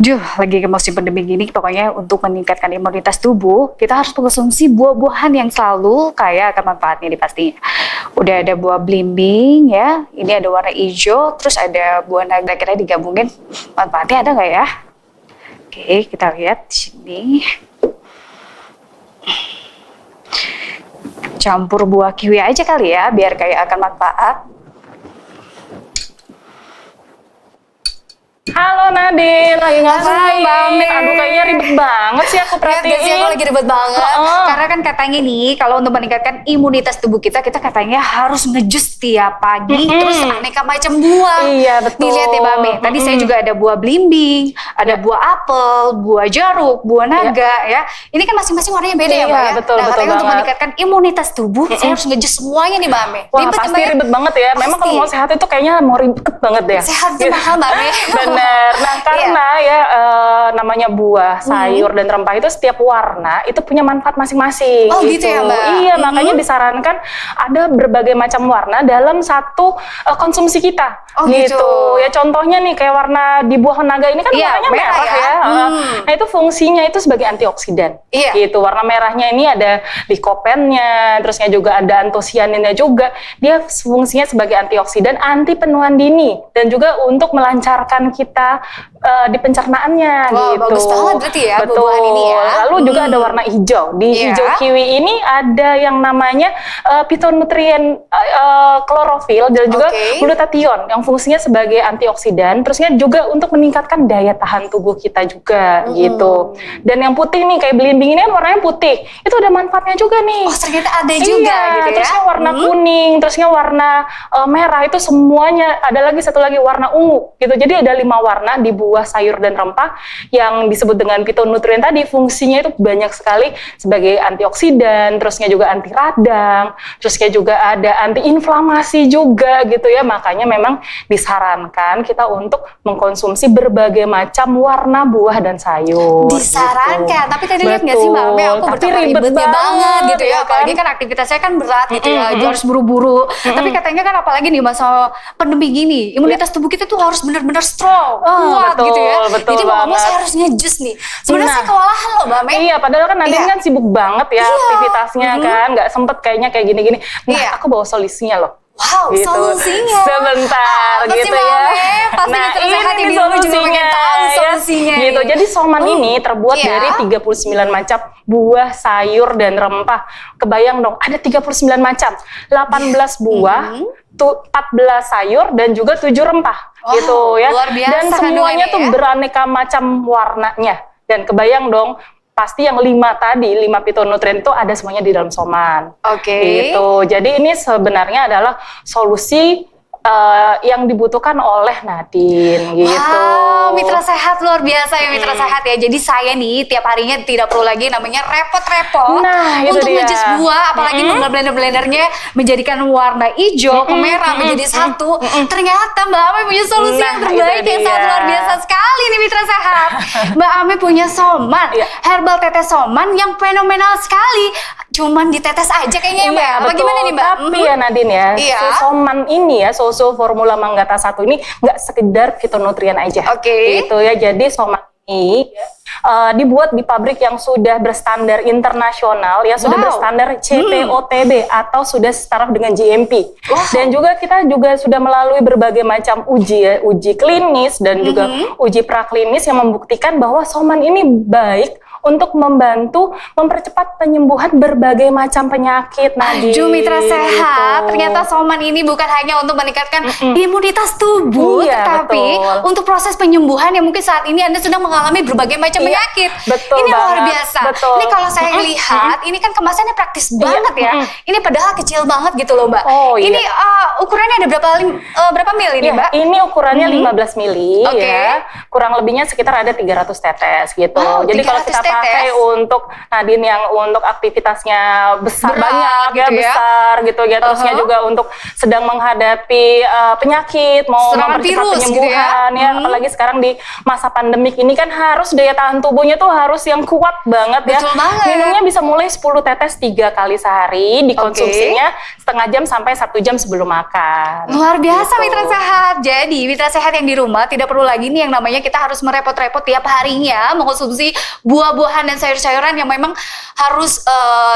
Duh, lagi ke musim pandemi gini, pokoknya untuk meningkatkan imunitas tubuh, kita harus mengkonsumsi buah-buahan yang selalu kaya akan manfaatnya nih pastinya. Udah ada buah belimbing ya, ini ada warna hijau, terus ada buah naga, kira digabungin, manfaatnya ada nggak ya? Oke, kita lihat di sini. Campur buah kiwi aja kali ya, biar kayak akan manfaat. Halo Nadine, lagi ngapain? Mbak Amel. Aduh kayaknya ribet banget sih aku Lihat gak sih, aku perhatiin. lagi ribet banget. Heeh. Karena kan katanya nih, kalau untuk meningkatkan imunitas tubuh kita katanya harus ngejus tiap pagi, terus aneka macam buah. Iya, betul. Nih lihat ya Mbak Ame, tadi saya juga ada buah belimbing, ada buah apel, buah jeruk, buah naga ya. Ini kan masing-masing warnanya beda ya Iya, Mbak ya. betul, Nah betul katanya untuk banget. meningkatkan imunitas tubuh, saya harus ngejus semuanya nih Mbak Ame. Wah Ribet ya, pasti Mbak ya? ribet banget ya. Memang Pasti. kalau mau sehat itu kayaknya mau ribet banget deh. Sehat itu Gitu. mahal Mbak Ame. Bener. Nah karena ya namanya buah, sayur dan rempah itu setiap warna itu punya manfaat masing-masing. Oh, gitu ya, Mbak? Iya makanya disarankan ada berbagai macam warna dalam satu konsumsi kita. Oh, gitu. Ya contohnya nih kayak warna di buah naga ini kan Iya, warnanya merah merah ya. ya. Nah itu fungsinya itu sebagai antioksidan. Iya. Gitu. Warna merahnya ini ada likopennya, terusnya juga ada antosianinnya juga. Dia fungsinya sebagai antioksidan, anti penuaan dini dan juga untuk melancarkan kita di pencernaannya. Wah, gitu. bagus banget berarti ya Betul. buah-buahan ini ya. Lalu juga ada warna hijau. Di Iya. hijau kiwi ini ada yang namanya phytonutrien klorofil dan juga Oke. glutathione yang fungsinya sebagai antioksidan, terusnya juga untuk meningkatkan daya tahan tubuh kita juga gitu. Dan yang putih nih kayak belimbing ini kan warnanya putih, itu ada manfaatnya juga nih. Oh ternyata ada juga Iya, gitu ya. terusnya warna kuning, terusnya warna merah itu semuanya. Ada lagi satu lagi warna ungu gitu. Jadi ada 5 warna di buah, sayur dan rempah yang disebut dengan phytonutrien tadi. Fungsinya itu banyak sekali sebagai antioksidan, terusnya juga anti radang, terusnya juga ada anti inflamasi juga gitu ya. Makanya memang disarankan kita untuk mengkonsumsi berbagai macam warna buah dan sayur. Disarankan, gitu. tapi tadi lihat nggak sih Mbak Ame, aku Tapi betapa ribet ribetnya banget gitu ya, kan? apalagi kan aktivitas saya kan berat gitu ya, harus buru-buru. Tapi katanya kan apalagi nih masa pandemi gini, imunitas tubuh kita tuh harus benar-benar strong, kuat betul, gitu ya. betul Jadi mau nggak mau banget. saya harus ngejus nih. Sebenarnya Nah. saya kewalahan loh Mbak Ame. Iya, padahal kan Nadine Iya. kan sibuk banget ya aktivitasnya kan, nggak sempet kayaknya kayak gini-gini. Nah, Iya. aku bawa solusinya loh. Wow, Gitu. solusinya. Sebentar Apa sih, gitu Mbak ya. Ame? Pasti Nah, Mitra Sehat ini di nih rumah juga solusinya. pengen tahu ya. solusinya Gitu. nih. Jadi soman ini terbuat Iya. dari 39 macam buah, sayur dan rempah. Kebayang dong, ada 39 macam. 18 buah, 14 sayur dan juga 7 rempah. Wow, Gitu ya. luar biasa Dan semuanya kandungannya tuh ya. beraneka macam warnanya. Dan kebayang dong, pasti yang 5 tadi, 5 phytonutrien itu ada semuanya di dalam soman. Oke. Gitu. Jadi ini sebenarnya adalah solusi yang dibutuhkan oleh Nadine gitu. Wow, mitra sehat luar biasa ya mitra sehat ya. Jadi saya nih tiap harinya tidak perlu lagi namanya repot-repot Nah, itu untuk dia. ngejus buah, apalagi blender-blendernya menjadikan warna hijau ke merah menjadi satu. Ternyata Mbak Ame punya solusi Nah, yang terbaik itu yang sangat dia. luar biasa sekali nih mitra sehat. Mbak Ame punya soman, Iya. herbal tetes soman yang fenomenal sekali. Cuman ditetes aja kayaknya ya Mbak. Iya, Apa betul. gimana nih Mbak? Tapi ya Nadine ya, Iya. si soman ini ya, Soso Formula Manggata 1 ini nggak sekedar fitonutrien aja. Oke. Gitu ya, jadi soman ini dibuat di pabrik yang sudah berstandar internasional, yang sudah Wow. berstandar CPOTB atau sudah setaraf dengan GMP. Wow. Dan juga kita juga sudah melalui berbagai macam uji ya, uji klinis dan juga uji praklinis yang membuktikan bahwa soman ini baik untuk membantu mempercepat penyembuhan berbagai macam penyakit. Nadine. Aduh mitra sehat, Gitu. ternyata soman ini bukan hanya untuk meningkatkan imunitas tubuh, Iya, tetapi betul. untuk proses penyembuhan yang mungkin saat ini Anda sedang mengalami berbagai macam Iya, penyakit. betul Ini luar banget, biasa. betul. Ini kalau saya lihat, ini kan kemasannya praktis banget ya. Ini padahal kecil banget gitu loh Mbak. Oh, iya. Ini ukurannya ada berapa mil ini Iya, Mbak? ini ukurannya 15 mili Oke. ya. Kurang lebihnya sekitar ada 300 tetes gitu. Wow, Jadi kalau 300 kita dipakai untuk Nadine yang untuk aktivitasnya besar, Berat, banyak ya, gitu ya. besar gitu ya. Terusnya juga untuk sedang menghadapi penyakit, mau Serangan mempercepat virus gitu ya. penyembuhan ya. Apalagi sekarang di masa pandemik ini kan harus daya tahan tubuhnya tuh harus yang kuat banget ya. Betul banget. Minumnya bisa mulai 10 tetes 3 kali sehari, dikonsumsinya setengah jam sampai 1 jam sebelum makan. Luar biasa Gitu. mitra sehat. Jadi mitra sehat yang di rumah tidak perlu lagi nih yang namanya kita harus merepot-repot tiap harinya mengkonsumsi buah-buahan dan sayur-sayuran yang memang harus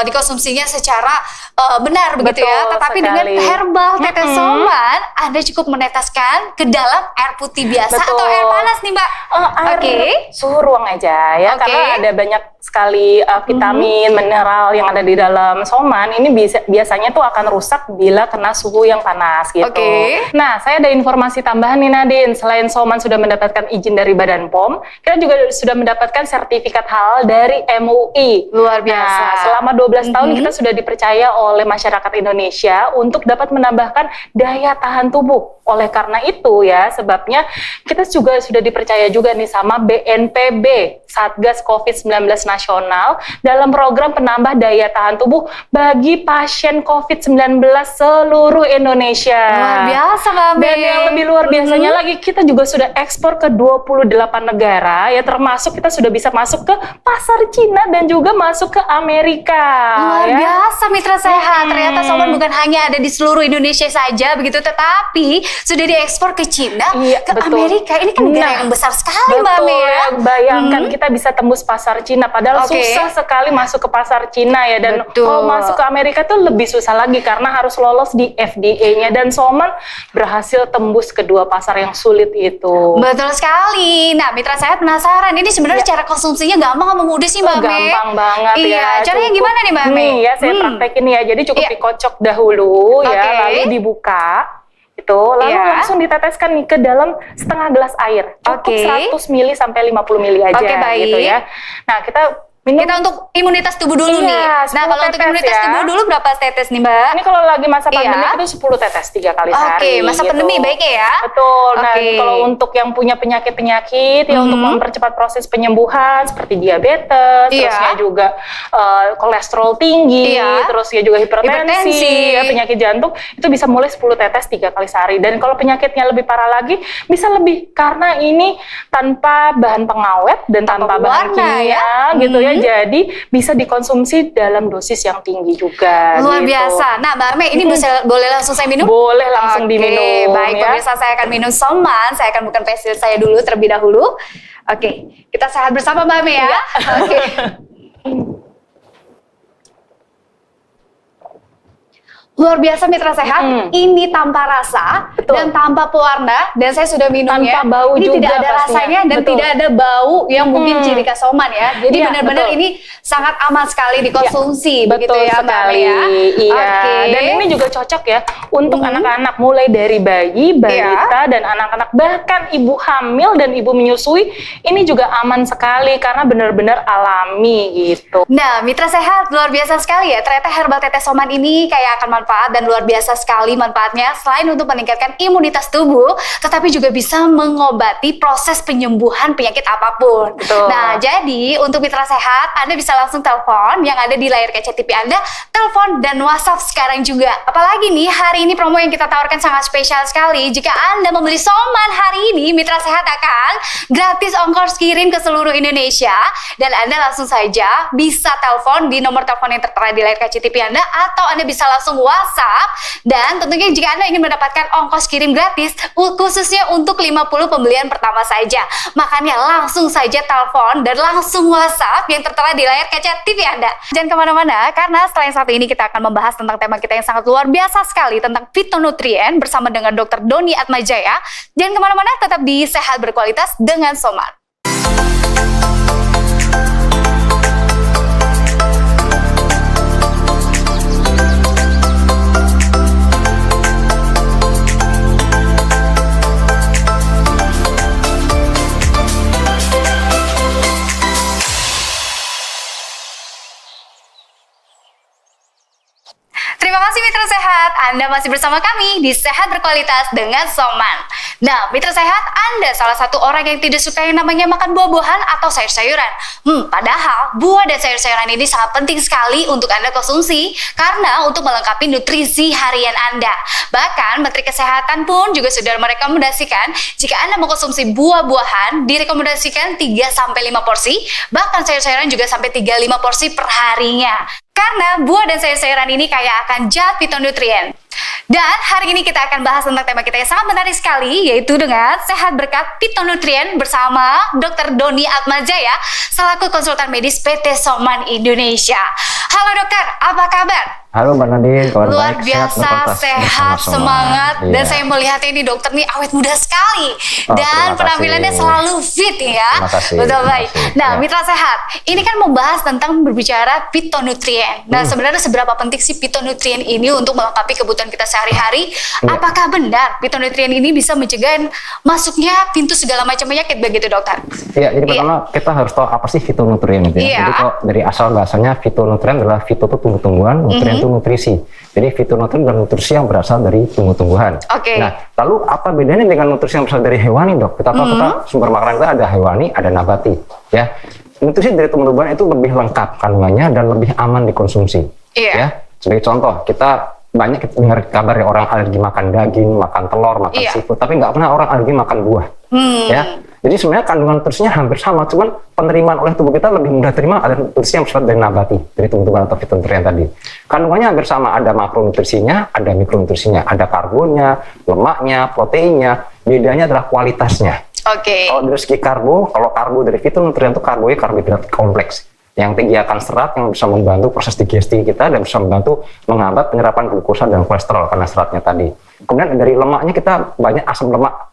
dikonsumsinya secara benar begitu ya. Betul Tetapi sekali. dengan herbal tetes soman, Anda cukup meneteskan ke dalam air putih biasa Betul. atau air panas nih Mbak. Air Oke. suhu ruang aja ya, Oke. karena ada banyak sekali vitamin, mineral yang ada di dalam soman. Ini biasanya tuh akan rusak bila kena suhu yang panas gitu. Oke. Nah, saya ada informasi tambahan nih Nadine. Selain soman sudah mendapatkan izin dari Badan POM, kita juga sudah mendapatkan sertifikat halal dari MUI. Luar biasa. Nah, selama 12 tahun kita sudah dipercaya oleh masyarakat Indonesia untuk dapat menambahkan daya tahan tubuh. Oleh karena itu ya, sebabnya kita juga sudah dipercaya juga nih sama BNPB, Satgas COVID-19 Nasional, dalam program penambah daya tahan tubuh bagi pasien COVID-19 seluruh Indonesia. Luar biasa Mbak Ame. Dan yang lebih luar biasanya lagi, kita juga sudah ekspor ke 28 negara, ya termasuk kita sudah bisa masuk ke pasar Cina dan juga masuk ke Amerika. Luar ya. biasa mitra sehat. Ternyata soman bukan hanya ada di seluruh Indonesia saja begitu, tetapi sudah diekspor ke Cina, Iya, ke betul. Amerika. Ini kan negara Nah, yang besar sekali Mbak Ame Betul, ya. bayangkan kita bisa tembus pasar Cina, padahal Oke. susah sekali masuk ke pasar Cina ya, dan Betul. kalau masuk ke Amerika tuh lebih susah lagi karena harus lolos di FDA-nya, dan Soman berhasil tembus kedua pasar yang sulit itu. Betul sekali. Nah, mitra saya penasaran. Ini sebenarnya cara konsumsinya gampang sama mudah sih Mbak Ame? Gampang banget Iya, ya. caranya Cukup- gimana nih Mbak Ame? Nih ya, saya praktekin ya. Jadi cukup Iya. dikocok dahulu ya, Oke. lalu dibuka. Lalu Iya. langsung diteteskan nih ke dalam setengah gelas air. Cukup Oke. 100 mili sampai 50 mili aja Oke, baik. gitu ya. Nah, kita minum. Kita untuk imunitas tubuh dulu Iya, nih. Nah, 10 kalau untuk tetes imunitas ya. tubuh dulu berapa tetes nih Mbak? Ini kalau lagi masa Iya. pandemi itu 10 tetes 3 kali sehari. Oke, masa gitu. pandemi baiknya ya. Betul. Nah, Oke. kalau untuk yang punya penyakit-penyakit ya, untuk mempercepat proses penyembuhan seperti diabetes, Iya. terusnya juga kolesterol tinggi, Iya. terus ya juga hipertensi, Hipertensi. ya, penyakit jantung, itu bisa mulai 10 tetes 3 kali sehari. Dan kalau penyakitnya lebih parah lagi, bisa lebih karena ini tanpa bahan pengawet dan tanpa bahan warna kimia ya. gitu ya. Jadi bisa dikonsumsi dalam dosis yang tinggi juga. Luar gitu. biasa. Nah, Mbak Ame, ini boleh langsung saya minum? Boleh langsung Oke, diminum baik, ya. pemirsa, saya akan minum soman. Saya akan bukan facial saya dulu terlebih dahulu. Oke, kita sehat bersama Mbak Ame ya. Iya. Oke. Luar biasa mitra sehat, ini tanpa rasa Betul. dan tanpa pewarna, dan saya sudah minumnya. Tanpa bau ini juga tidak ada pastinya. rasanya dan Betul. tidak ada bau yang mungkin ciri khas soman ya. Jadi Iya, benar-benar betul. ini sangat aman sekali dikonsumsi begitu Betul ya Mbak Ame sekali. ya. Iya. Oke. Dan ini juga cocok ya untuk anak-anak mulai dari bayi, balita dan anak-anak, bahkan ibu hamil dan ibu menyusui. Ini juga aman sekali karena benar-benar alami gitu. Nah, mitra sehat, luar biasa sekali ya. Ternyata herbal tetes soman ini kayak akan manfaat dan luar biasa sekali manfaatnya. Selain untuk meningkatkan imunitas tubuh, tetapi juga bisa mengobati proses penyembuhan penyakit apapun. Betul. Nah, jadi untuk mitra sehat, Anda bisa langsung telepon yang ada di layar kaca TV Anda, telepon dan WhatsApp sekarang juga. Apalagi nih, hari ini promo yang kita tawarkan sangat spesial sekali. Jika Anda membeli soman hari ini, mitra sehat akan gratis ongkos kirim ke seluruh Indonesia. Dan Anda langsung saja bisa telepon di nomor telepon yang tertera di layar kaca TV Anda, atau Anda bisa langsung WhatsApp. Dan tentunya jika Anda ingin mendapatkan ongkos kirim gratis, khususnya untuk 50 pembelian pertama saja. Makanya langsung saja telepon dan langsung WhatsApp yang tertera di layar kaca TV Anda. Jangan kemana-mana, karena setelah yang satu ini kita akan membahas tentang tema kita yang sangat luar biasa sekali, tentang fitonutrien bersama dengan Dr. Doni Atmajaya. Jangan kemana-mana, tetap di Sehat Berkualitas dengan Soman. Terima kasih mitra sehat, Anda masih bersama kami di Sehat Berkualitas dengan Soman. Nah, mitra sehat, Anda salah satu orang yang tidak suka yang namanya makan buah-buahan atau sayur-sayuran. Padahal buah dan sayur-sayuran ini sangat penting sekali untuk Anda konsumsi karena untuk melengkapi nutrisi harian Anda. Bahkan Menteri Kesehatan pun juga sudah merekomendasikan jika Anda mengkonsumsi buah-buahan direkomendasikan 3-5 porsi, bahkan sayur-sayuran juga sampai 3-5 porsi per harinya. Karena buah dan sayur-sayuran ini kaya akan zat fitonutrien. Dan hari ini kita akan bahas tentang tema kita yang sangat menarik sekali, yaitu dengan sehat berkat fitonutrien bersama Dr. Doni Atmajaya selaku konsultan medis PT Soman Indonesia. Halo dokter, apa kabar? Halo Mbak Nadine, kabar Luar baik, biasa, sehat, semangat. Iya. Dan saya melihat ini dokter nih awet muda sekali. Oh, Dan terima penampilannya kasih. selalu fit ya. Terima kasih, Betul, terima baik. kasih. Nah, Ya. mitra sehat, ini kan membahas tentang berbicara fitonutrien. Nah, sebenarnya seberapa penting sih fitonutrien ini untuk melengkapi kebutuhan kita sehari-hari? Ya. Apakah benar fitonutrien ini bisa mencegah masuknya pintu segala macam penyakit begitu dokter? Iya, jadi pertama kita harus tahu apa sih fitonutrien itu ya. Iya. Jadi kalau dari asal bahasanya fitonutrien adalah fito itu tumbuh-tumbuhan, nutrien itu nutrisi. Jadi fitonutrien adalah nutrisi yang berasal dari tumbuh-tumbuhan. Oke. Nah, lalu apa bedanya dengan nutrisi yang berasal dari hewani, Dok? Kita tahu kita sumber makanan kita ada hewani, ada nabati, ya. Nutrisi dari tumbuh-tumbuhan itu lebih lengkap kandungannya dan lebih aman dikonsumsi. Iya. Ya. Sebagai contoh, kita banyak dengar kabar ya orang alergi makan daging, makan telur, makan Iya. seafood, tapi nggak pernah orang alergi makan buah. Ya. Jadi sebenarnya kandungan nutrisinya hampir sama, cuman penerimaan oleh tubuh kita lebih mudah terima ada nutrisi yang bersifat dari nabati, dari tumbuh-tumbuhan atau fitonutrien tadi. Kandungannya hampir sama, ada makronutrisinya, ada mikronutrisinya, ada karbonnya, lemaknya, proteinnya. Bedanya adalah kualitasnya. Oke. Kalau dari segi karbo, kalau karbo dari fitonutrien itu karbonya karbohidrat kompleks yang tinggi akan serat yang bisa membantu proses digesti kita dan bisa membantu menghambat penyerapan glukosa dan kolesterol karena seratnya tadi. Kemudian dari lemaknya kita banyak asam lemak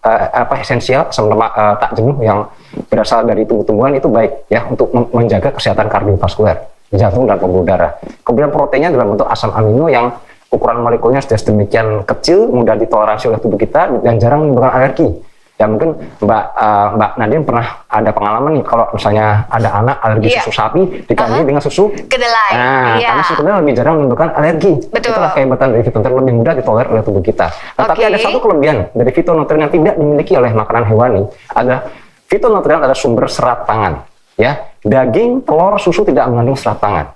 esensial, asam lemak tak jenuh yang berasal dari tumbuh-tumbuhan itu baik ya untuk menjaga kesehatan kardiovaskuler, jantung dan pembuluh darah. Kemudian proteinnya dalam bentuk asam amino yang ukuran molekulnya sudah sedemikian kecil, mudah ditoleransi oleh tubuh kita dan jarang menimbulkan alergi. Ya mungkin Mbak Nadine pernah ada pengalaman nih kalau misalnya ada anak alergi Iya. susu sapi diganti dengan susu Kedelai. Nah, Iya. karena susu kedelai lebih jarang menimbulkan alergi. Betul. Itulah kehebatan dari fitonutrien, lebih mudah ditolerir oleh tubuh kita. Nah, tapi Oke. ada satu kelebihan dari fitonutrien yang tidak dimiliki oleh makanan hewani. Ada fitonutrien adalah sumber serat pangan. Ya, daging, telur, susu tidak mengandung serat pangan.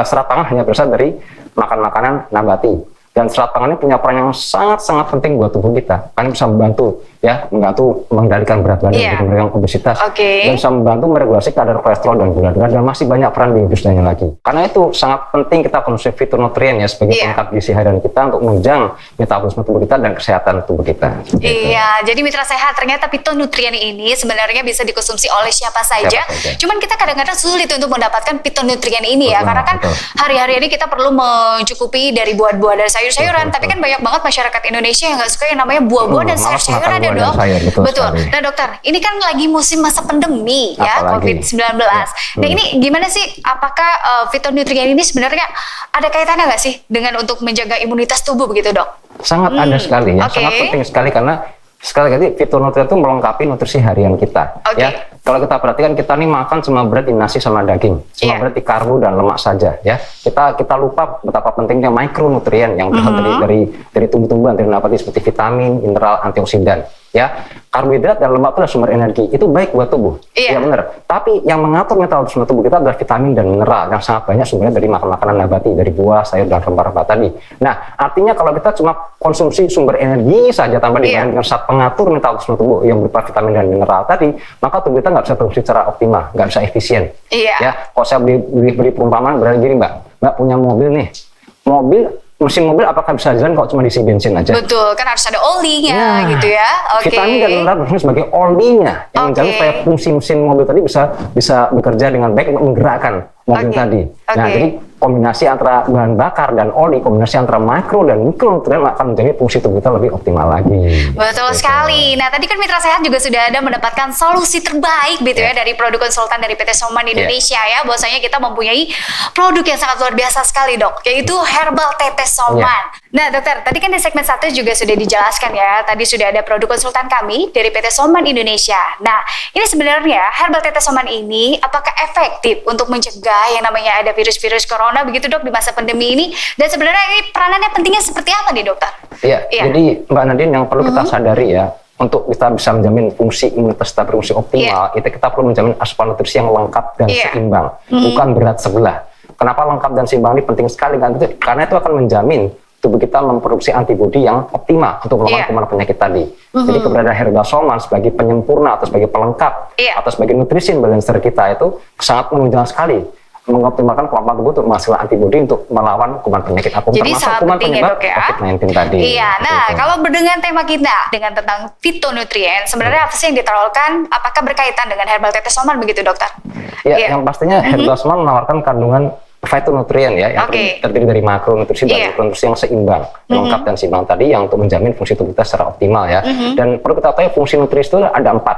Serat pangan hanya berasal dari makanan nabati. Dan serat pangan ini punya peran yang sangat-sangat penting buat tubuh kita. Karena bisa membantu mengendalikan berat badan, Iya. mengendalikan obesitas, Oke. dan bisa membantu meregulasi kadar kolesterol dan gula darah, dan masih banyak peran biologis lainnya lagi. Karena itu sangat penting kita konsumsi fitonutrien ya sebagai Iya. pelengkap gizi harian kita untuk menunjang metabolisme tubuh kita dan kesehatan tubuh kita. Iya, jadi mitra sehat ternyata fitonutrien ini sebenarnya bisa dikonsumsi oleh siapa saja. Siapa saja. Cuman kita kadang-kadang sulit untuk mendapatkan fitonutrien ini ya, Betul, karena kan betul. hari-hari ini kita perlu mencukupi dari buah-buah dan sayur-sayuran. Betul, Tapi kan betul. banyak banget masyarakat Indonesia yang nggak suka yang namanya buah-buah dan malas sayur-sayuran makan ya buah dan dok. sayur, betul sekali. Nah dokter, ini kan lagi musim masa pandemi ya Apalagi. COVID-19. Ya. Nah ini gimana sih? Apakah fitonutrien ini sebenarnya ada kaitannya nggak sih dengan untuk menjaga imunitas tubuh begitu dok? Sangat ada sekali ya, Oke. sangat penting sekali karena sekali lagi fitonutrien itu melengkapi nutrisi harian kita. Oke. Ya, kalau kita perhatikan kita nih makan cuma berarti nasi sama daging, cuma Iya. berarti karbo dan lemak saja. Ya, kita lupa betapa pentingnya mikronutrien yang berasal dari tumbuh-tumbuhan, dari nabati seperti vitamin, mineral, antioksidan. Ya, karbohidrat dan lemak itu adalah sumber energi. Itu baik buat tubuh. Iya. Ya benar. Tapi yang mengatur metabolisme tubuh kita adalah vitamin dan mineral yang sangat banyak sumbernya dari makanan nabati, dari buah, sayur dan rempah-rempah tadi. Nah, artinya kalau kita cuma konsumsi sumber energi saja tanpa Iya. dibanding dengan zat pengatur metabolisme tubuh yang berupa vitamin dan mineral tadi, maka tubuh kita nggak bisa berfungsi secara optimal, nggak bisa efisien. Iya. Ya, kalau saya beri perumpamaan berarti gini Mbak punya mobil nih, mesin mobil apakah bisa jalan kalau cuma diisi bensin aja? Betul, kan harus ada olinya Nah, gitu ya. Oke. Vitamin dan mineral berfungsi sebagai olinya yang menjaga Oke. supaya fungsi mesin mobil tadi bisa bekerja dengan baik untuk menggerakkan mobil Oke. tadi. Nah, Oke. jadi kombinasi antara bahan bakar dan oli, kombinasi antara makro dan mikronutrien akan menjadi fungsi tubuh kita lebih optimal lagi. Betul Gitu. sekali. Nah, tadi kan Mitra Sehat juga sudah ada mendapatkan solusi terbaik gitu ya dari produk konsultan dari PT Soman Indonesia ya. Bahwasanya kita mempunyai produk yang sangat luar biasa sekali, Dok, yaitu Herbal Tetes Soman. Nah, dokter, tadi kan di segmen 1 juga sudah dijelaskan ya. Tadi sudah ada produk konsultan kami dari PT Soman Indonesia. Nah, ini sebenarnya Herbal Tetes Soman ini apakah efektif untuk mencegah yang namanya ada virus-virus corona corona begitu dok di masa pandemi ini, dan sebenarnya ini peranannya pentingnya seperti apa nih dokter? Iya, Iya. jadi Mbak Nadine yang perlu kita sadari ya, untuk kita bisa menjamin fungsi imunitas kita berfungsi optimal, itu kita perlu menjamin asupan nutrisi yang lengkap dan seimbang, bukan berat sebelah. Kenapa lengkap dan seimbang ini penting sekali kan? Karena itu akan menjamin tubuh kita memproduksi antibodi yang optimal untuk melawan kuman penyakit tadi. Jadi keberadaan Herbal Soman sebagai penyempurna atau sebagai pelengkap atau sebagai nutrition balancer kita itu sangat menunjang sekali mengoptimalkan kemampuan tubuh untuk menghasilkan antibodi untuk melawan kuman penyakit apapun, Jadi termasuk sangat kuman penting ya penyebab dok ya. COVID-19 tadi. Iya, nah Gitu. kalau dengan tema kita dengan tentang fitonutrien, sebenarnya apa sih yang ditawarkan? Apakah berkaitan dengan herbal tetes soman begitu dokter? Ya, Iya. yang pastinya Herbal Soman menawarkan kandungan fitonutrien ya, yang terdiri dari makronutrisi dan mikronutrisi yang seimbang, lengkap dan seimbang tadi, yang untuk menjamin fungsi tubuh kita secara optimal ya. Dan perlu kita tahu fungsi nutrisi itu ada empat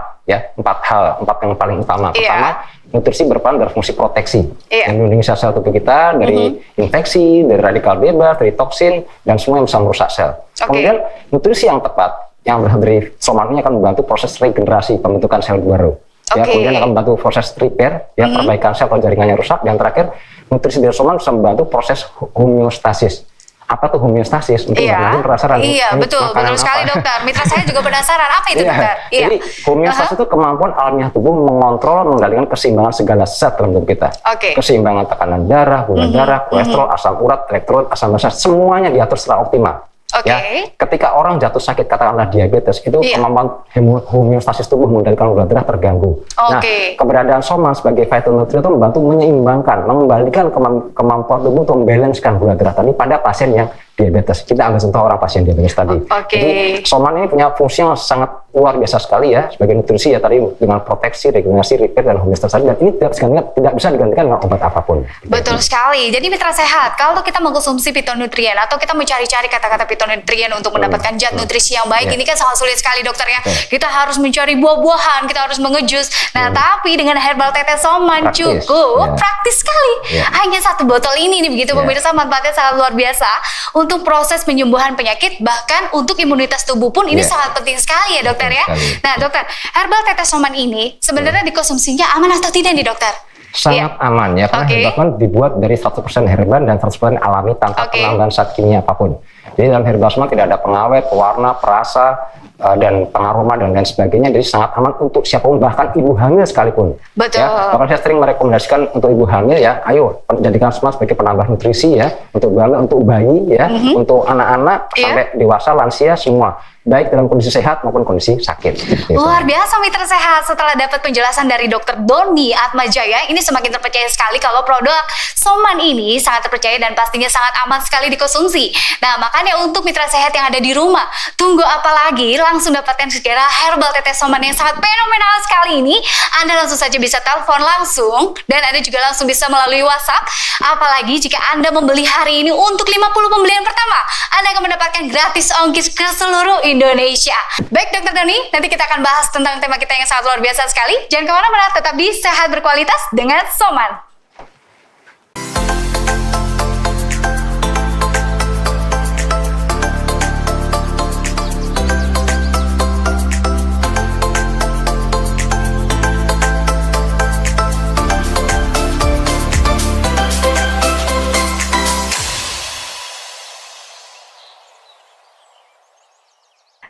hal yang paling utama. Pertama, nutrisi berperan berfungsi proteksi, yang melindungi sel-sel tubuh kita dari infeksi, dari radikal bebas, dari toksin, dan semua yang bisa merusak sel. Kemudian nutrisi yang tepat yang berasal dari soman ini akan membantu proses regenerasi pembentukan sel baru. Ya, kemudian akan membantu proses repair, ya, perbaikan sel kalau jaringannya rusak. Dan terakhir, nutrisi dari soman bisa membantu proses homeostasis. Apa tuh homeostasis? Mungkin mungkin penasaran. Iya, betul sekali dokter. Mitra saya juga penasaran, apa itu dokter? Jadi homeostasis itu kemampuan alamiah tubuh mengontrol, mengendalikan keseimbangan segala zat dalam tubuh kita. Keseimbangan tekanan darah, gula darah, kolesterol, asam urat, elektrolit, asam basa, semuanya diatur secara optimal. Ya, ketika orang jatuh sakit, katakanlah diabetes, itu kemampuan homeostasis tubuh mengendalikan gula darah terganggu. Nah, keberadaan soman sebagai fitonutrien itu membantu menyeimbangkan, mengembalikan kemampuan tubuh untuk membalancekan gula darah tadi pada pasien yang diabetes. Kita ambil contoh orang pasien diabetes tadi. Jadi soman ini punya fungsi yang sangat luar biasa sekali ya, sebagai nutrisi ya tadi, dengan proteksi, regenerasi, repair, dan homeostasis. Dan ini tidak bisa digantikan dengan obat apapun. Betul sekali. Jadi mitra sehat, kalau kita mengkonsumsi fitonutrien atau kita mencari-cari kata-kata fitonutrien untuk mendapatkan zat nutrisi yang baik, ini kan sangat sulit sekali dokter ya. Kita harus mencari buah-buahan, kita harus mengejus. Nah, tapi dengan herbal tetes soman cukup praktis sekali. Hanya 1 botol ini nih begitu pemirsa, manfaatnya sangat luar biasa untuk proses penyembuhan penyakit, bahkan untuk imunitas tubuh pun ini sangat penting sekali ya dokter ya. Nah dokter, herbal tetes soman ini sebenarnya dikonsumsinya aman atau tidak nih dokter? Sangat aman ya, karena herbal soman dibuat dari 100% herban dan 100% alami tanpa penambahan zat kimia apapun. Jadi dalam herbal soman tidak ada pengawet, pewarna, perasa, dan pengaroma dan lain sebagainya. Jadi sangat aman untuk siapapun, bahkan ibu hamil sekalipun. Betul. Ya, bahkan saya sering merekomendasikan untuk ibu hamil ya, ayo jadikan soman sebagai penambah nutrisi ya, untuk hamil, untuk bayi ya, untuk anak-anak sampai dewasa, lansia semua, baik dalam kondisi sehat maupun kondisi sakit. Gitu. Luar biasa mitra sehat, setelah dapat penjelasan dari Dr. Doni Atmajaya, ini semakin terpercaya sekali kalau produk soman ini sangat terpercaya dan pastinya sangat aman sekali dikonsumsi. Nah, makanya untuk mitra sehat yang ada di rumah, tunggu apa lagi? Langsung dapatkan segera herbal tetes soman yang sangat fenomenal sekali ini. Anda langsung saja bisa telepon langsung, dan Anda juga langsung bisa melalui WhatsApp. Apalagi jika Anda membeli hari ini untuk 50 pembelian pertama, Anda akan mendapatkan gratis ongkir ke seluruh Indonesia. Baik Dokter Doni, nanti kita akan bahas tentang tema kita yang sangat luar biasa sekali. Jangan kemana-mana, tetap di Sehat Berkualitas dengan Soman.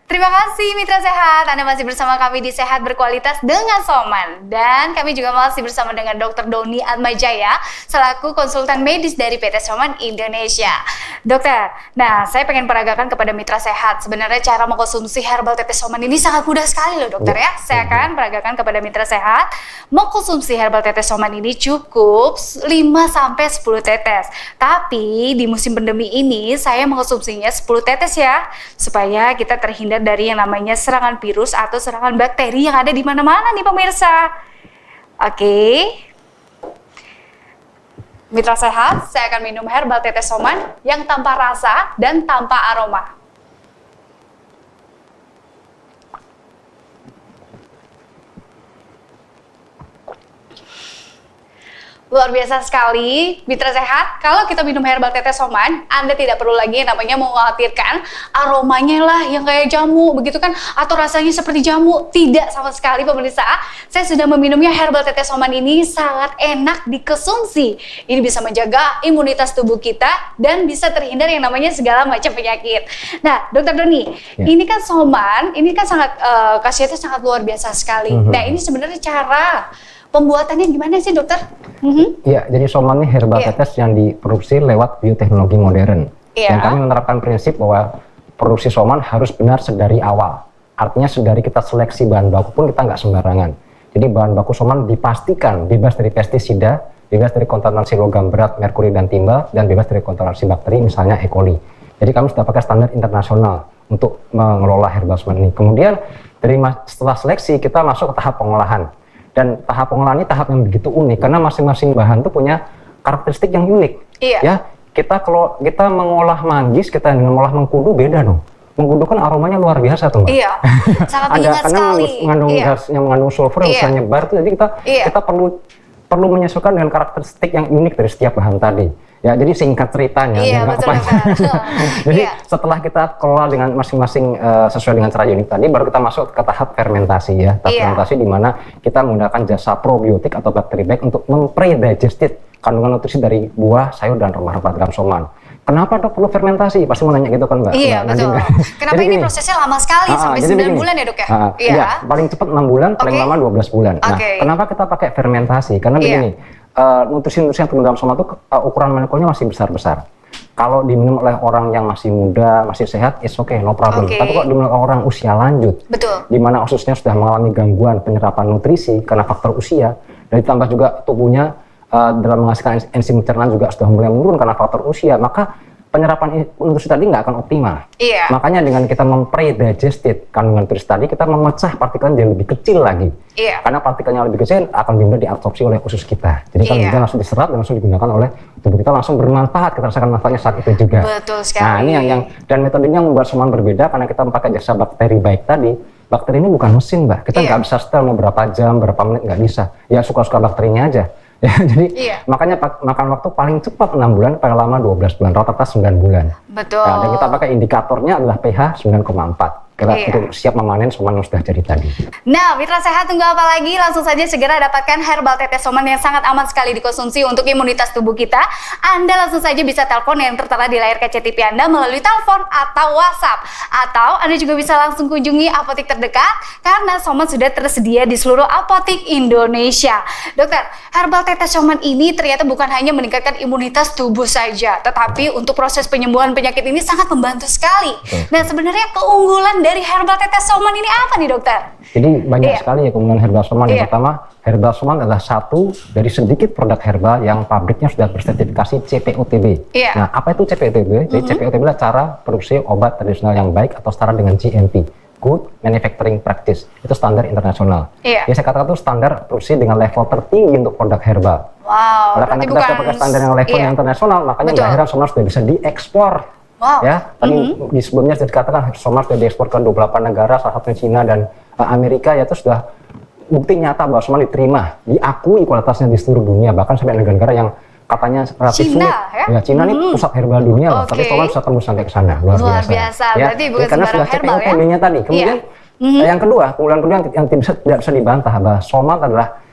Terima kasih Mitra Sehat, Anda masih bersama kami di Sehat Berkualitas dengan Soman. Dan kami juga masih bersama dengan Dr. Doni Atmajaya selaku konsultan medis dari PT Soman Indonesia. Dokter, nah saya pengen peragakan kepada Mitra Sehat, sebenarnya cara mengkonsumsi herbal tetes Soman ini sangat mudah sekali loh dokter ya. Saya akan peragakan kepada Mitra Sehat, mengkonsumsi herbal tetes Soman ini cukup 5-10 tetes. Tapi di musim pandemi ini saya mengkonsumsinya 10 tetes ya, supaya kita terhindar dari yang namanya serangan virus atau serangan bakteri yang ada di mana-mana nih pemirsa. Oke. Mitra Sehat, saya akan minum herbal tetes soman yang tanpa rasa dan tanpa aroma. Luar biasa sekali, Mitra Sehat. Kalau kita minum herbal tetes Soman, Anda tidak perlu lagi yang namanya mengkhawatirkan aromanya lah yang kayak jamu, begitu kan? Atau rasanya seperti jamu. Tidak sama sekali pemirsa. Saya sudah meminumnya, herbal tetes Soman ini sangat enak dikonsumsi. Ini bisa menjaga imunitas tubuh kita dan bisa terhindar yang namanya segala macam penyakit. Nah, Dokter Doni, ini kan Soman, ini kan sangat khasiatnya sangat luar biasa sekali. Nah, ini sebenarnya cara pembuatannya gimana sih, Dokter? Iya, jadi Soman ini herbal tetes yang diproduksi lewat bioteknologi modern. Dan kami menerapkan prinsip bahwa produksi Soman harus benar sedari awal. Artinya sedari kita seleksi bahan baku pun kita nggak sembarangan. Jadi bahan baku Soman dipastikan bebas dari pestisida, bebas dari kontaminasi logam berat, merkuri dan timba, dan bebas dari kontaminasi bakteri, misalnya E. coli. Jadi kami sudah pakai standar internasional untuk mengelola herbal Soman ini. Kemudian setelah seleksi kita masuk ke tahap pengolahan. Dan tahap pengolahan ini tahap yang begitu unik karena masing-masing bahan itu punya karakteristik yang unik. Ya, kalau kita mengolah manggis, kita dengan mengolah mengkudu beda dong. Mengkudu kan aromanya luar biasa tuh, Mbak. Iya, sangat menyengat sekali. Mengandung gas yang mengandung sulfur yang bisa nyebar tuh, jadi kita perlu menyesuaikan dengan karakteristik yang unik dari setiap bahan tadi. Ya, jadi singkat ceritanya. Jadi setelah kita kelola dengan masing-masing sesuai dengan cara unik tadi, baru kita masuk ke tahap fermentasi ya. Tahap fermentasi di mana kita menggunakan jasa probiotik atau bakteri baik untuk mempredigested kandungan nutrisi dari buah, sayur, dan rempah-rempah dalam Soman. Kenapa dok perlu fermentasi? Pasti mau nanya gitu kan Mbak? Iya, betul. Kenapa ini prosesnya lama sekali, sampai 9 bulan ya dok ya? Iya, paling cepat 6 bulan, paling lama 12 bulan. Nah, kenapa kita pakai fermentasi? Karena begini, nutrisi-nutrisi yang terdalam Soman itu ukuran molekulnya masih besar-besar. Kalau diminum oleh orang yang masih muda, masih sehat, it's okay, no problem. Tapi kalau diminum oleh orang usia lanjut, di mana ususnya sudah mengalami gangguan penyerapan nutrisi karena faktor usia, dan ditambah juga tubuhnya dalam menghasilkan enzim pencernaan juga sudah mulai menurun karena faktor usia, maka penyerapan nutrisi tadi nggak akan optimal. Makanya dengan kita mempredigested kandungan nutrisi tadi, kita memecah partikel yang lebih kecil lagi. Karena partikelnya lebih kecil akan mudah diabsorpsi oleh usus kita. Jadi kan kita langsung diserap dan langsung digunakan oleh tubuh kita, langsung bermanfaat. Kita rasakan manfaatnya saat itu juga. Betul sekali. Nah ini yang dan metodenya membuat Soman berbeda karena kita memakai jasa bakteri baik tadi. Bakteri ini bukan mesin, Mbak. Kita nggak bisa setel mau berapa jam, berapa menit, nggak bisa. Ya suka-suka bakterinya aja. Ya, jadi makanya makan waktu paling cepat 6 bulan, paling lama 12 bulan, rata-rata 9 bulan. Betul. Nah, dan kita pakai indikatornya adalah pH 9,4. Kita untuk siap memanen Soman yang sudah jadi tadi. Nah, Mitra Sehat, tunggu apa lagi? Langsung saja segera dapatkan herbal tetes Soman yang sangat aman sekali dikonsumsi untuk imunitas tubuh kita. Anda langsung saja bisa telepon yang tertera di layar kaca TV Anda melalui telepon atau WhatsApp. Atau Anda juga bisa langsung kunjungi apotek terdekat karena Soman sudah tersedia di seluruh apotek Indonesia. Dokter, herbal tetes Soman ini ternyata bukan hanya meningkatkan imunitas tubuh saja, tetapi untuk proses penyembuhan penyakit ini sangat membantu sekali. Nah, sebenarnya keunggulan dari herbal tetes Soman ini apa nih dokter? Jadi banyak sekali ya keunggulan herbal Soman. Yang pertama, herbal Soman adalah satu dari sedikit produk herbal yang pabriknya sudah bersertifikasi CPOTB. Nah, apa itu CPOTB? Jadi CPOTB adalah cara produksi obat tradisional yang baik atau setara dengan GMP. Good Manufacturing Practice. Itu standar internasional. Ya, saya katakan itu standar produksi dengan level tertinggi untuk produk herbal. Wow. Karena kita sudah pakai standar yang level internasional, makanya nggak heran Soman sudah bisa diekspor. Ya, tadi di sebelumnya sudah dikatakan Soman sudah diekspor ke 28 negara, salah satunya Cina dan Amerika, ya itu sudah bukti nyata bahwa Soman diterima, diakui kualitasnya di seluruh dunia, bahkan sampai negara-negara yang katanya relatif sulit. Ya, Cina ini pusat herbal dunia loh, tapi Soman bisa tembus sampai ke sana, luar biasa. Ya, berarti bukan karena sudah herbal ya. CPOTB-nya tadi. Kemudian yang kedua, keunggulan kedua yang tidak bisa dibantah bahwa Soman adalah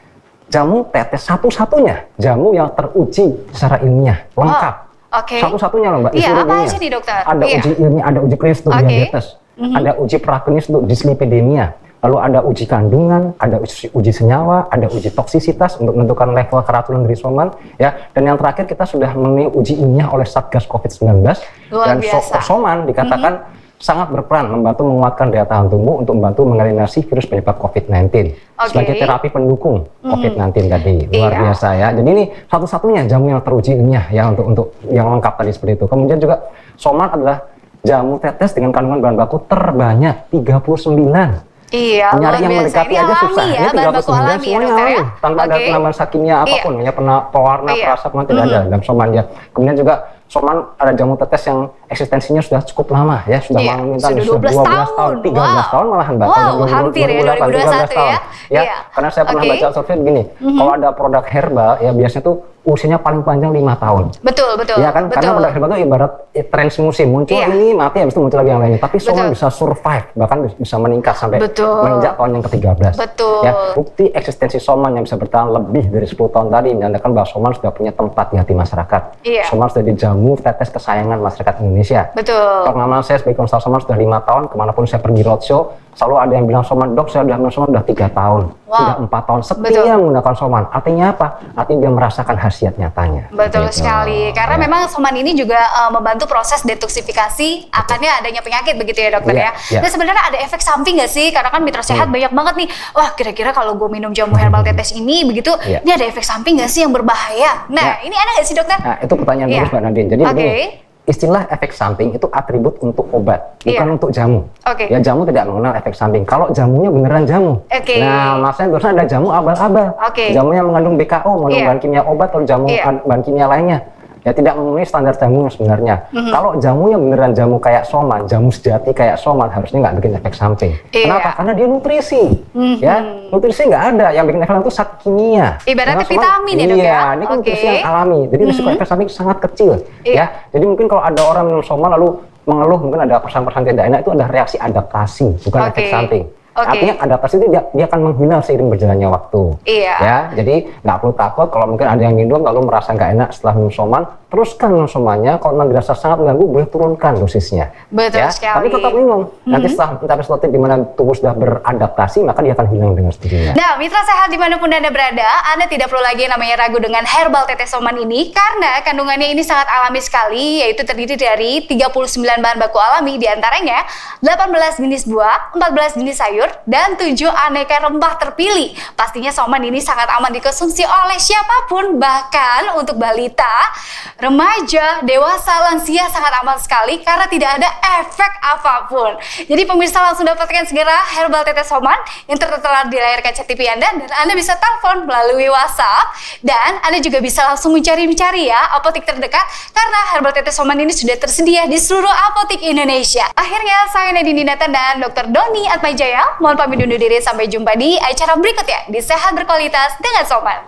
jamu tetes satu-satunya jamu yang teruji secara ilmiah, lengkap. Satu-satunya loh Mbak, Iya, apa aja nih dokter? Ada uji ilmiah, ada uji klinis untuk diabetes, ada uji praklinis untuk dislipidemia, lalu ada uji kandungan, ada uji senyawa, ada uji toksisitas untuk menentukan level keracunan dari Soman, ya. Dan yang terakhir kita sudah memenuhi uji ilmiah oleh Satgas COVID-19 dan Soman dikatakan sangat berperan membantu menguatkan daya tahan tubuh untuk membantu mengeliminasi virus penyebab COVID-19 sebagai terapi pendukung COVID-19 tadi. Luar biasa ya. Jadi ini satu-satunya jamu yang teruji ilmiah ya untuk yang lengkap tadi seperti itu. Kemudian juga Soman adalah jamu tetes dengan kandungan bahan baku terbanyak 39. Iya, nyari yang mendekati aja susah. Ya, ini 39 semuanya alami, tanpa ada penambahan kimia apapun, ya pewarna, perasa, tidak ada dalam Soman ya. Kemudian juga Soman ada jamu tetes yang eksistensinya sudah cukup lama ya, sudah Iya, minta sudah 12 tahun. 13 Wow. tahun malahan Mbak. Wow, Tahun hampir ya, 2008, 2021 ya. Ya, Iya. karena saya pernah Oke. baca survei begini, kalau ada produk herbal ya biasanya tuh usianya paling panjang 5 tahun. Betul, betul. Ya kan, karena betul. produk herbal itu ibarat tren musim, muncul Iya. ini mati habis itu muncul lagi yang lainnya. Tapi Soman Betul. bisa survive, bahkan bisa meningkat sampai Betul. menginjak tahun yang ke-13. Betul. Ya, bukti eksistensi Soman yang bisa bertahan lebih dari 10 tahun tadi menandakan bahwa Soman sudah punya tempat di hati masyarakat. Iya. Soman sudah dijamu tetes kesayangan masyarakat Indonesia. Betul. Pengalaman saya sebagai konsultan Soman sudah 5 tahun, kemanapun saya pergi roadshow, selalu ada yang bilang Soman, dok saya udah minum Soman udah 3 tahun, Wow. sudah 4 tahun, Betul. setia menggunakan Soman. Artinya apa? Artinya dia merasakan khasiat nyatanya. Betul Gitu. sekali, karena Ya. memang Soman ini juga membantu proses detoksifikasi akannya adanya penyakit begitu ya dokter Iya, ya. iya. Dan sebenarnya ada efek samping nggak sih? Karena kan mitra sehat banyak banget nih. Wah kira-kira kalau gue minum jamu herbal tetes ini begitu, Iya. ini ada efek samping nggak sih yang berbahaya? Nah ini ada nggak sih dokter? Nah, itu pertanyaan Iya. bagus Mbak Nadine. Jadi Oke. begini, istilah efek samping itu atribut untuk obat, bukan Iya. untuk jamu. Oke. Ya jamu tidak mengenal efek samping. Kalau jamunya beneran jamu. Oke. Nah, maksudnya biasanya ada jamu abal-abal. Oke. Jamunya mengandung BKO, mengandung Iya. bahan kimia obat atau jamu Iya. bahan kimia lainnya. Ya tidak memenuhi standar jamu sebenarnya. Mhm. Kalau jamunya beneran jamu kayak Soman, jamu sejati kayak Soman harusnya nggak bikin efek samping. Iya. Kenapa? Karena dia nutrisi. Mhm. Ya, nutrisi nggak ada. Yang bikin efek samping itu zat kimia. Ibaratnya Karena Soman- vitamin ya, Dok, Iya, ya? ini kan Oke. nutrisi yang alami. Jadi risiko efek samping sangat kecil. Iya. Ya, jadi mungkin kalau ada orang minum Soman lalu mengeluh mungkin ada perasaan-perasaan tidak enak, itu ada reaksi adaptasi, bukan Oke. efek samping. Oke. Artinya adaptasi itu dia akan menghilang seiring berjalannya waktu. Iya. Ya, jadi nggak perlu takut kalau mungkin ada yang minum lalu merasa nggak enak setelah minum Soman, teruskan minum Somannya. Kalau memang dirasa sangat mengganggu, boleh turunkan dosisnya. Betul Ya, sekali. tapi tetap minum. Nanti setelah mencapai suatu titik di mana tubuh sudah beradaptasi, maka dia akan hilang dengan sendirinya. Nah, mitra sehat dimanapun Anda berada, Anda tidak perlu lagi namanya ragu dengan herbal tetes Soman ini karena kandungannya ini sangat alami sekali, yaitu terdiri dari 39 bahan baku alami, diantaranya 18 jenis buah, 14 jenis sayur, dan 7 aneka rempah terpilih. Pastinya Soman ini sangat aman dikonsumsi oleh siapapun, bahkan untuk balita, remaja, dewasa, lansia sangat aman sekali karena tidak ada efek apapun. Jadi pemirsa langsung dapatkan segera herbal tetes Soman yang tertera di layar kaca TV Anda, dan Anda bisa telepon melalui WhatsApp, dan Anda juga bisa langsung mencari-cari ya apotek terdekat karena herbal tetes Soman ini sudah tersedia di seluruh apotek Indonesia. Akhirnya saya Nadine Dinatan dan Dr. Doni Atmajaya mohon pamit undur diri, sampai jumpa di acara berikutnya di Sehat Berkualitas dengan Soman.